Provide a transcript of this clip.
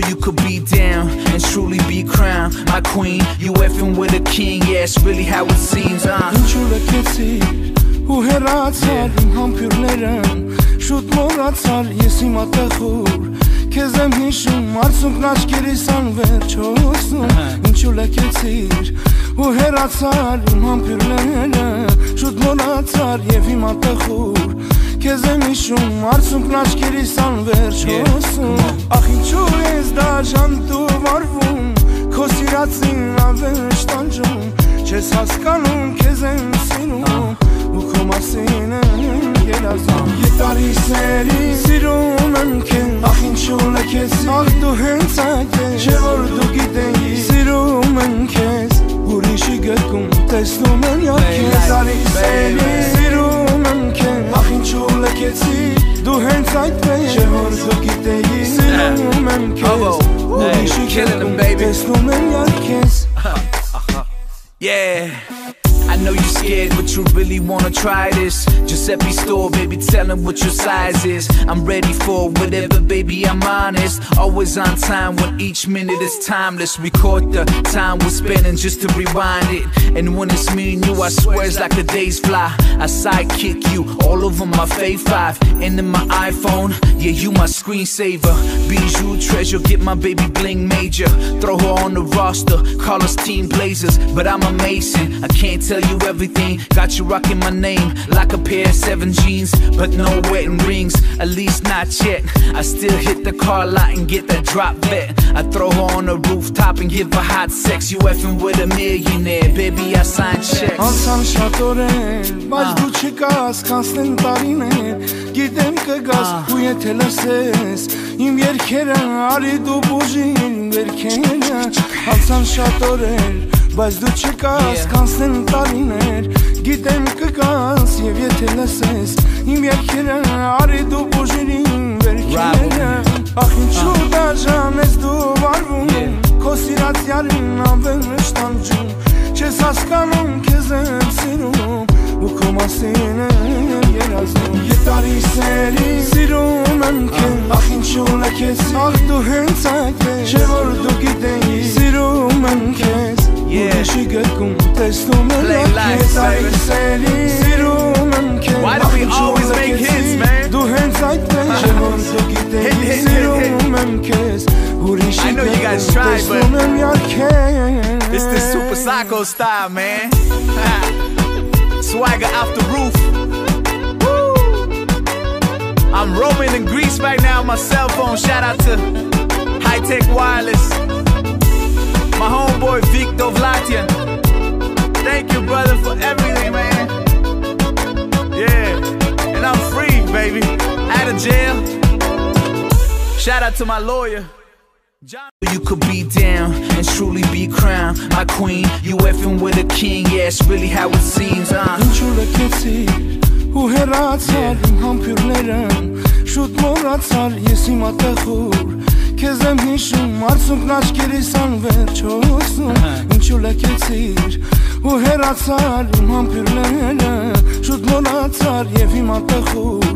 You could be down and truly be crowned my queen. You effing with a king, yeah, it's really how it seems. Ինչու լքեցիր ու հեռացար իմ համբյուրներն, շուտ մոռացար ես իմ ատեղուր, քեզ եմ հիշում արցունքն աչքերիս անվերջ հոսում։ Ինչու լքեցիր ու հեռացար իմ համբյուրները, շուտ մոռացար եւ իմ ատեղուր, քեզ եմ հիշում արցունքն աչքերիս անվերջ հոսում։ Ախ ինչու ես դաժան դու վարվում, քո սիրածին անվերջ տանջում, չես հասկանում քեզ եմ սիրում ու քո մասին եմ երազում։ Ետարի սերի սիրում եմ քեզ, ախ ինչու լքեցի, ախ դու հենց այդ ես, չէ որ դու գիտեի սիրում եմ քեզ, ուրիշի գրկում տեսնում եմ յարքեզ։ Ետարի սերի սիրում եմ քեզ, ախ ինչու լքեցի, դու հենց այդ ես, չէ որ դու գիտեի սիրում եմ քեզ, ուրիշի գրկում տեսնում եմ յարքեզ։ Yeah, I know you're scared, but you really wanna try this. Giuseppe store, baby, tell him what your size is. I'm ready for whatever, baby, I'm honest. Always on time when each minute is timeless. Record the time we're spending just to rewind it. And when it's me and you, I swear it's like the days fly. I sidekick you all over my Fave 5 and in my iPhone. Yeah, you my screensaver. Bijou treasure, get my baby bling major. Throw her on the roster, call us Team Blazers. But I'm a Mason, I can't tell you everything. Got you rocking my name like a pair of 7 jeans, but no wedding rings, at least not yet. I still hit the car lot and get that drop bet. I throw her on the rooftop and give her hot sex. You effing with a millionaire, baby, I sign checks. Անցան շատ օրեր, բայց դու չկաս, կանցնեն տարիներ, գիտեմ կգաս ու եթե լսես իմ երգերը, արի դու բուժիր իմ վերքերը։ Անցան շատ օրեր, բայց դու չկաս, կանցնեն տարիներ, գիտեմ կգաս եւ եթե լսես իմ երգերը, արի դու բուժիր իմ վերքերը։ Ախ ինչու դաժան ես դու վարվում, քո սիրած յարին անվերջ տանջում, չես հասկանում քեզ եմ սիրում ու քո մասին եմ երազում։ Ետարի սերի սիրում եմ քեզ, ախ ինչու լքեցի, ախ դու հենց այդ ես, չէ որ դու գիտեի սիրում եմ քեզ, ուրիշի գրկում տեսնում եմ յարքեզ։ Ետարի սերի սիրում եմ քեզ, ախ ինչու լքեցի, դու հենց այդ ես, չէ որ դու գիտեի սիրում եմ քեզ, ուրիշի գրկում տեսնում եմ յարքեզ։ It's the Super Psycho style, man. Swagger off the roof. Woo. I'm roaming in Greece right now on my cell phone. Shout out to High Tech Wireless. My homeboy Victor Vlatian. Thank you, brother, for everything, man. Yeah, and I'm free, baby. Out of jail. Shout out to my lawyer. You could be down and truly be crowned my queen. You effing with a king, yeah, it's really how it seems. Ինչու լքեցիր ու հեռացար իմ համբյուրներն, շուտ մոռացար ես իմ ատեղուր, քեզ եմ հիշում արցունքն աչքերիս անվերջ հոսում։ Ինչու լքեցիր ու հեռացար իմ համբյուրները, շուտ մոռացար եւ իմ ատեղուր,